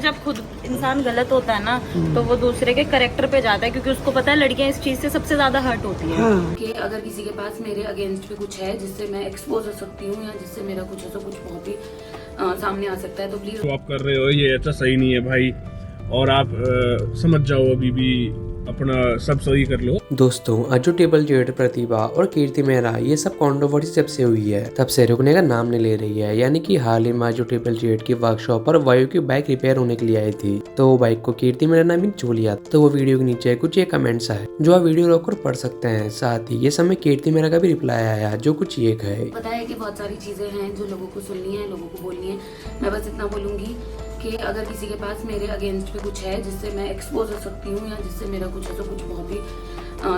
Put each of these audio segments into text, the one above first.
जब खुद इंसान गलत होता है ना तो वो दूसरे के करेक्टर पे जाता है, क्योंकि उसको पता है लड़कियां इस चीज से सबसे ज्यादा हर्ट होती है। कि अगर किसी के पास मेरे अगेंस्ट भी कुछ है जिससे मैं एक्सपोज हो सकती हूँ या जिससे मेरा कुछ ऐसा कुछ बहुत ही सामने आ सकता है, तो प्लीज आप कर रहे हो ये ऐसा सही नहीं है भाई, और आप समझ जाओ, अभी भी अपना सब सही कर लो। दोस्तों, अज्जू टेबल जेड, प्रतिभा और कीर्ति मेहरा ये सब कंट्रोवर्सी जब से हुई है तब से रुकने का नाम नहीं ले रही है। यानी कि हाल ही में अज्जू टेबल जेड की वर्कशॉप पर वायु की बाइक रिपेयर होने के लिए आई थी, तो वो बाइक को कीर्ति मेहरा ने भी छू लिया। तो वो वीडियो के नीचे कुछ ये कमेंट्स है जो आप वीडियो रोक कर पढ़ सकते हैं। साथ ही ये समय कीर्ति मेहरा का भी रिप्लाई आया जो कुछ ये है। पता है कि बहुत सारी चीजें हैं जो लोगों को सुननी है, लोगों को बोलनी है। मैं बस इतना बोलूंगी कि अगर किसी के पास मेरे अगेंस्ट पे कुछ है जिससे मैं एक्सपोज हो सकती हूँ या जिससे मेरा कुछ ऐसा कुछ बहुत ही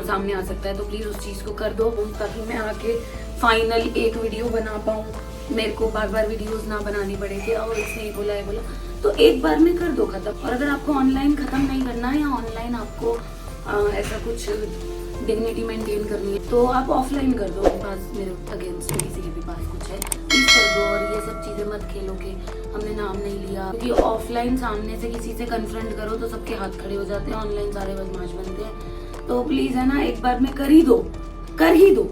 सामने आ सकता है, तो प्लीज उस चीज को कर दो, ताकि मैं आके फाइनल एक वीडियो बना पाऊँ। मेरे को बार बार वीडियोस ना बनानी पड़े कि और इसने ये बोला तो एक बार में कर दो खत्म। और अगर आपको ऑनलाइन खत्म नहीं करना है या ऑनलाइन आपको ऐसा कुछ डिग्निटी मेंटेन करनी है तो आप ऑफलाइन कर दो। पास मेरे अगेंस्ट किसी के भी पास कुछ है प्लीज कर दो, और ये सब चीजें मत खेलो कि हमने नाम नहीं लिया, क्योंकि ऑफलाइन सामने से किसी से कन्फ्रंट करो तो सबके हाथ खड़े हो जाते हैं, ऑनलाइन सारे बदमाश बनते हैं। तो प्लीज है ना, एक बार में कर ही दो, कर ही दो।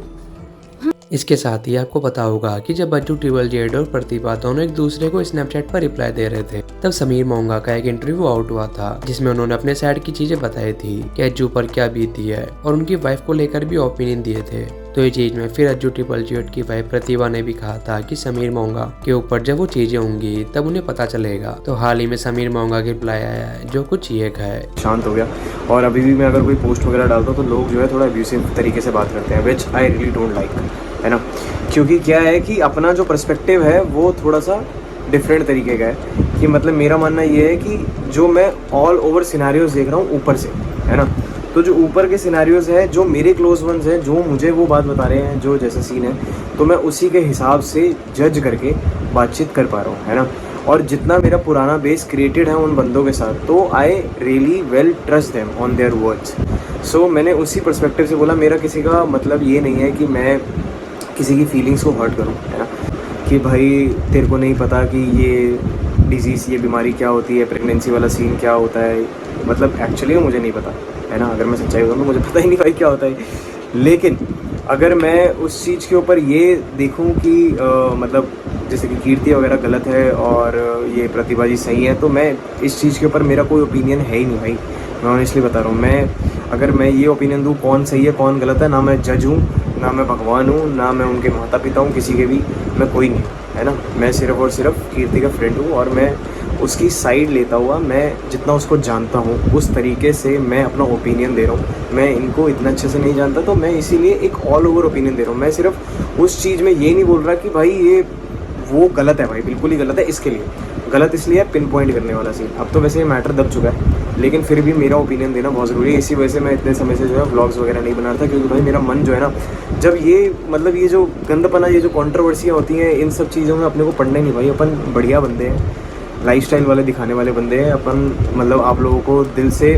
इसके साथ ही आपको पता होगा कि जब अज्जू टेबल जेड और प्रतिभा दोनों एक दूसरे को स्नैपचैट पर रिप्लाई दे रहे थे, तब समीर मोंगा का एक इंटरव्यू आउट हुआ था जिसमें उन्होंने अपने साइड की चीजें बताई थी कि अज्जू पर क्या बीती है, और उनकी वाइफ को लेकर भी ओपिनियन दिए थे। तो ये चीज में फिर अज्जू टेबल जेड की वाइफ प्रतिभा ने भी कहा था कि समीर मोंगा के ऊपर जब वो चीजें होंगी तब उन्हें पता चलेगा। तो हाल ही में समीर मोंगा के रिप्लाई आया है जो कुछ ये है। शांत हो गया, और अभी भी मैं अगर कोई पोस्ट वगैरह डालता हूँ तो लोग जो है थोड़ा अब्यूसिव तरीके से बात करते हैं, विच आई रियली डोंट लाइक, है ना। क्योंकि क्या है कि अपना जो पर्सपेक्टिव है वो थोड़ा सा डिफरेंट तरीके का है। कि मतलब मेरा मानना ये है कि जो मैं ऑल ओवर सिनेरियोज देख रहा हूँ ऊपर से, है ना, तो जो ऊपर के सिनेरियोज है, जो मेरे क्लोज वंस हैं, जो मुझे वो बात बता रहे हैं, जो जैसा सीन है, तो मैं उसी के हिसाब से जज करके बातचीत कर पा रहा हूँ, है ना। और जितना मेरा पुराना बेस क्रिएटेड है उन बंदों के साथ, तो I really well trust them on their words. So मैंने उसी पर्सपेक्टिव से बोला। मेरा किसी का मतलब ये नहीं है कि मैं किसी की फीलिंग्स को हर्ट करूं, है ना, कि भाई तेरे को नहीं पता कि ये डिजीज़, ये बीमारी क्या होती है, प्रेगनेंसी वाला सीन क्या होता है। मतलब एक्चुअली मुझे नहीं पता, है ना, अगर मैं सच्चाई बताऊँ तो मुझे पता ही नहीं भाई क्या होता है। लेकिन अगर मैं उस चीज़ के ऊपर ये देखूं कि मतलब जैसे कि कीर्ति वगैरह गलत है और ये प्रतिभा जी सही है, तो मैं इस चीज़ के ऊपर मेरा कोई ओपिनियन है ही नहीं भाई। मैं ऑनेस्टली बता रहा हूँ, अगर मैं ये ओपिनियन दूँ कौन सही है कौन गलत है, ना मैं जज हूँ, ना मैं भगवान हूँ, ना मैं उनके माता पिता हूँ, किसी के भी मैं कोई नहीं, है ना। मैं सिर्फ और सिर्फ कीर्ति का फ्रेंड हूँ, और मैं उसकी साइड लेता हुआ, मैं जितना उसको जानता हूँ उस तरीके से मैं अपना ओपिनियन दे रहा हूँ। मैं इनको इतना अच्छे से नहीं जानता, तो मैं इसीलिए एक ऑल ओवर ओपिनियन दे रहा हूँ। मैं सिर्फ उस चीज़ में ये नहीं बोल रहा कि भाई ये वो गलत है, भाई बिल्कुल ही गलत है। इसके लिए गलत इसलिए पिन पॉइंट करने वाला सीन। अब तो वैसे ये मैटर दब चुका है, लेकिन फिर भी मेरा ओपिनियन देना बहुत ज़रूरी है। इसी वजह से मैं इतने समय से जो है व्लॉग्स वगैरह नहीं बना रहा था, क्योंकि भाई मेरा मन जो है ना, जब ये मतलब ये जो गंदपना, ये जो कंट्रोवर्सियाँ होती हैं, इन सब चीज़ों में अपने को पढ़ना ही नहीं भाई। अपन बढ़िया बंदे हैं, लाइफस्टाइल वाले दिखाने वाले बंदे हैं अपन, मतलब आप लोगों को दिल से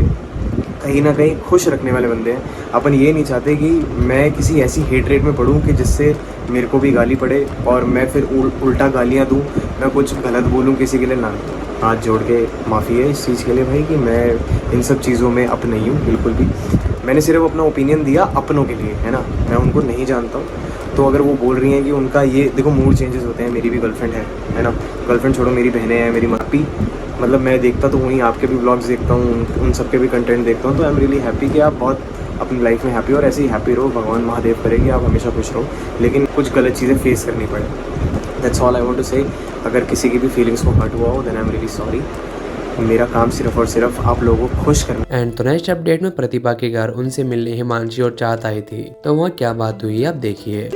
कहीं ना कहीं खुश रखने वाले बंदे हैं अपन। ये नहीं चाहते कि मैं किसी ऐसी हेट रेट में पढ़ूँ कि जिससे मेरे को भी गाली पड़े और मैं फिर उल्टा गालियाँ दूँ, मैं कुछ गलत बोलूँ किसी के लिए। ना, हाथ जोड़ के माफ़ी है इस चीज़ के लिए भाई कि मैं इन सब चीज़ों में अप नहीं हूँ बिल्कुल भी। मैंने सिर्फ अपना ओपिनियन दिया अपनों के लिए, है ना, मैं उनको नहीं जानता हूँ। तो अगर वो बोल रही हैं कि उनका ये देखो मूड चेंजेस होते हैं, मेरी भी गर्लफ्रेंड है ना, गर्लफ्रेंड छोड़ो, मेरी बहनें हैं, मेरी मापी, मतलब मैं देखता तो वहीं आपके भी ब्लॉग्स देखता हूँ, उन सब के भी कंटेंट देखता हूँ। तो आई एम रियली हैप्पी कि आप बहुत अपनी लाइफ में हैप्पी हो, और ऐसे ही हैप्पी रहो। भगवान महादेव करे कि आप हमेशा खुश रहो, लेकिन कुछ गलत चीज़ें फेस करनी पड़े। That's all I want to say. अगर किसी की भी फीलिंग्स को हर्ट हुआ हो then I am really sorry. मेरा काम सिर्फ और सिर्फ आप लोगों को खुश करना। एंड तो नेक्स्ट अपडेट में प्रतिभा के घर उनसे मिलने हिमांशी और चाहत आई थी, तो वहाँ क्या बात हुई आप देखिए।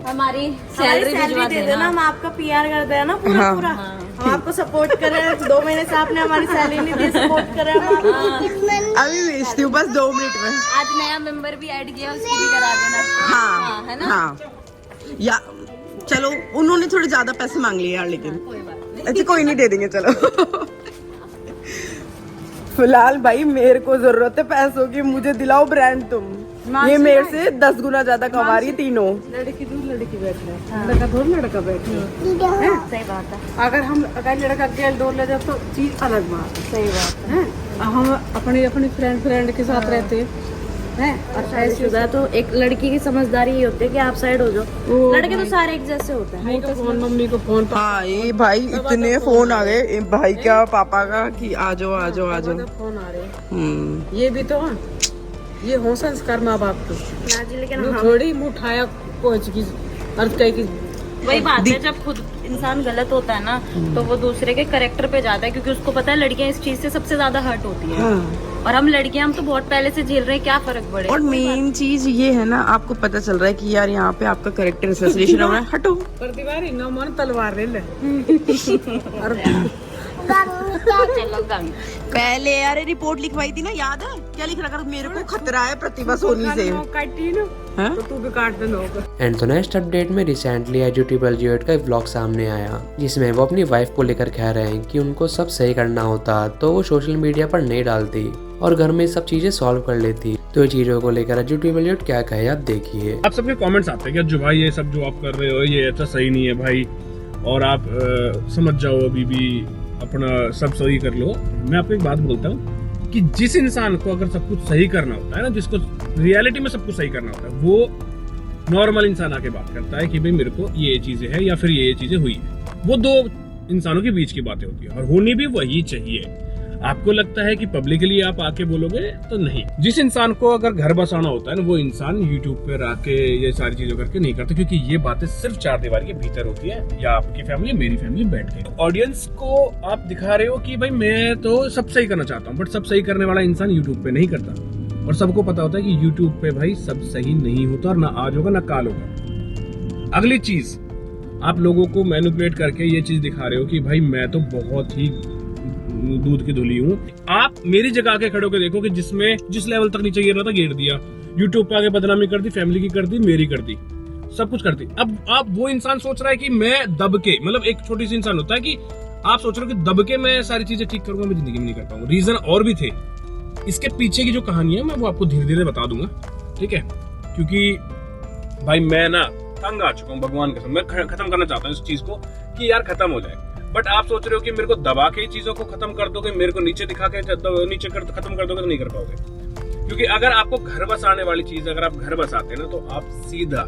हमारी सैलरी दे देना, हम आपका पीआर कर देना ना पूरा पूरा। हम आपको सपोर्ट कर रहे हैं, 2 महीने से आपने हमारी सैलरी नहीं दी, सपोर्ट कर रहे हैं हम आपको। अभी भेजती हूँ बस 2 मिनट में। आज नया मेंबर भी ऐड किया, उसकी भी करा देना। हाँ है ना। हाँ, या चलो उन्होंने थोड़े ज्यादा पैसे मांग लिए यार, लेकिन अच्छा कोई नहीं, दे देंगे चलो। फिलहाल भाई मेरे को जरूरत है पैसों की, मुझे दिलाओ ब्रांड तुम। ये मेरे से 10 गुना ज्यादा कमा रही है तीनों। लड़की दूर लड़की बैठ रहे हैं, लड़का दूर लड़का बैठ रहे हैं। सही बात है, अगर लड़का अकेले दूर ले जाओ तो चीज अलग बात सही बात है। है। हम अपनी फ्रेंड के साथ रहते हैं और शादीशुदा तो एक लड़की की समझदारी ये होती है कि आप साइड हो जाओ। लड़के तो सारे एक जैसे होते हैं। फोन मम्मी को फोन हाँ ये भाई इतने फोन आ गए भाई क्या पापा का कि आ जाओ आ जाओ आ जाओ। फोन आ रहे हैं। ये भी तो ये हो संस्कार माँ बाप को, ना जी, लेकिन जो थोड़ी मुँह उठाया पहुंच की अर्थ कही की वही बात है, जब खुद इंसान गलत होता है ना तो वो दूसरे के करेक्टर पे जाता है, क्योंकि उसको पता है लड़कियां इस चीज से सबसे ज्यादा हर्ट होती है। और हम लड़कियां तो बहुत पहले से झेल रहे हैं, क्या फर्क पड़े। और मेन चीज ये है ना, आपको पता चल रहा है कि यार यहाँ पे आपका करेक्टर एसोसिएशन हो रहा है। हटो प्रतिवारी न मन तलवार ले चलो गंग। पहले यार रिपोर्ट लिखवाई थी ना, याद है क्या लिख रखा? मेरे को खतरा है प्रतिभा सोनी से। काटी ना हाँ? तो तू भी काट दे नौकर। एंड तो नेक्स्ट अपडेट में रिसेंटली एजुटेबल ज्यूड का एक व्लॉग सामने आया, जिसमें वो अपनी वाइफ को लेकर कह रहे हैं कि उनको सब सही करना होता तो वो सोशल मीडिया पर नहीं डालती और घर में सब चीजें सॉल्व कर लेती। तो ये चीजों को लेकर एजुटेबल ज्यूड क्या कहे आप देखिए। आप सबके कमेंट्स आते हैं कि जो भाई ये सब जो आप कर रहे हो ये अच्छा सही नहीं है भाई, और आप समझ जाओ अभी भी अपना सब सही कर लो। मैं आपको एक बात बोलता हूँ कि जिस इंसान को अगर सब कुछ सही करना होता है ना, जिसको रियलिटी में सब कुछ सही करना होता है, वो नॉर्मल इंसान आके बात करता है कि भाई मेरे को ये चीजें है या फिर ये चीजें हुई है। वो दो इंसानों के बीच की बातें होती है और होनी भी वही चाहिए। आपको लगता है कि पब्लिकली आप आके बोलोगे तो नहीं। जिस इंसान को अगर घर बसाना होता है ना, वो इंसान यूट्यूब पे आके ये सारी चीजें करके नहीं करता, क्योंकि ये बातें सिर्फ चार दीवारी के भीतर होती है, या आपकी फैमिली मेरी फैमिली बैठ के। ऑडियंस को आप दिखा रहे हो कि भाई मैं तो सब सही करना चाहता हूँ, बट सब सही करने वाला इंसान यूट्यूब पे नहीं करता। और सबको पता होता है कि यूट्यूब पे भाई सब सही नहीं होता, और ना आज होगा ना काल होगा। अगली चीज, आप लोगों को मैनिपुलेट करके ये चीज दिखा रहे हो कि भाई मैं तो बहुत ही दूध की धुली हूँ। आप मेरी जगह आके खड़े होकर देखो कि जिस लेवल तक नीचे गिर रहा था गिर दिया, यूट्यूब पे आगे बदनामी कर दी, फैमिली की कर दी, मेरी कर दी, सब कुछ कर दी। अब आप वो इंसान सोच रहा है कि मैं दब के, मतलब एक छोटी सी इंसान होता है कि आप सोच रहे हो कि दब के मैं सारी चीजें ठीक करूंगा, मैं जिंदगी में नहीं कर पाऊंगा। रीजन और भी थे, इसके पीछे की जो कहानी है मैं वो आपको धीरे धीरे बता दूंगा, ठीक है? क्योंकि भाई मैं ना तंग आ चुका हूँ, भगवान कसम। मैं खत्म करना चाहता हूँ इस चीज को कि यार खत्म हो जाए। बट आप सोच रहे हो कि मेरे को दबा के चीजों को खत्म कर दोगे, मेरे को नीचे दिखा के नीचे खत्म कर दोगे, तो नहीं कर पाओगे। क्योंकि अगर आपको घर बसाने वाली चीज, अगर आप घर बसाते ना, तो आप सीधा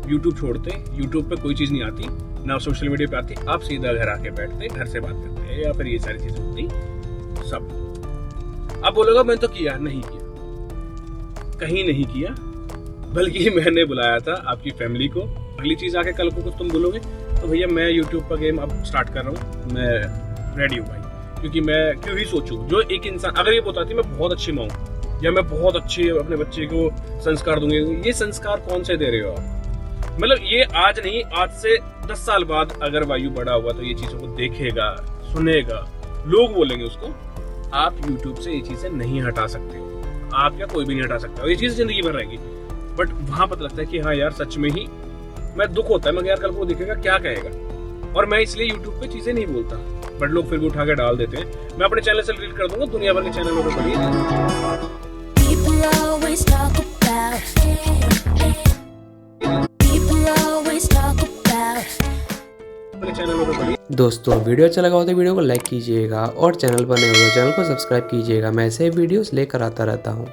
यूट्यूब छोड़ते। यूट्यूब पे कोई चीज नहीं आती, ना सोशल मीडिया पे आती, आप सीधा घर आके बैठते, घर से बात करते, या फिर ये सारी चीजें होती सब। अब बोलोगे मैं तो किया, नहीं किया, कहीं नहीं किया, बल्कि मैंने बुलाया था आपकी फैमिली को। अगली चीज आके कल को कुछ तुम बोलोगे तो भैया मैं यूट्यूब पर गेम अब स्टार्ट कर रहा हूँ, मैं रेडी हूँ भाई। क्योंकि मैं क्यों ही सोचूं, जो एक इंसान अगर ये बताती मैं बहुत अच्छी माँ हूँ या मैं बहुत अच्छे अपने बच्चे को संस्कार दूंगी, ये संस्कार कौन से दे रहे हो आप? मतलब ये आज नहीं, आज से 10 साल बाद अगर वायु बड़ा हुआ तो ये चीजों को देखेगा, सुनेगा, लोग बोलेंगे उसको। आप यूट्यूब से ये चीजें नहीं हटा सकते हो, आप या कोई भी नहीं हटा सकता, ये चीज जिंदगी भर रहेगी। बट वहां पता लगता है कि हाँ यार सच में ही मैं दुख होता है, मगर यार कल को देखेगा क्या कहेगा। और मैं इसलिए यूट्यूब पे चीजें नहीं बोलता, बट लोग फिर भी उठा के डाल देते हैं। मैं अपने चैनल से डिलीट कर दूंगा, दुनिया भर के चैनलों पर पढ़िए। दोस्तों वीडियो अच्छा लगा हो तो वीडियो को लाइक कीजिएगा और चैनल पर नए हो तो चैनल को सब्सक्राइब कीजिएगा। मैं ऐसे वीडियोस लेकर आता रहता हूँ।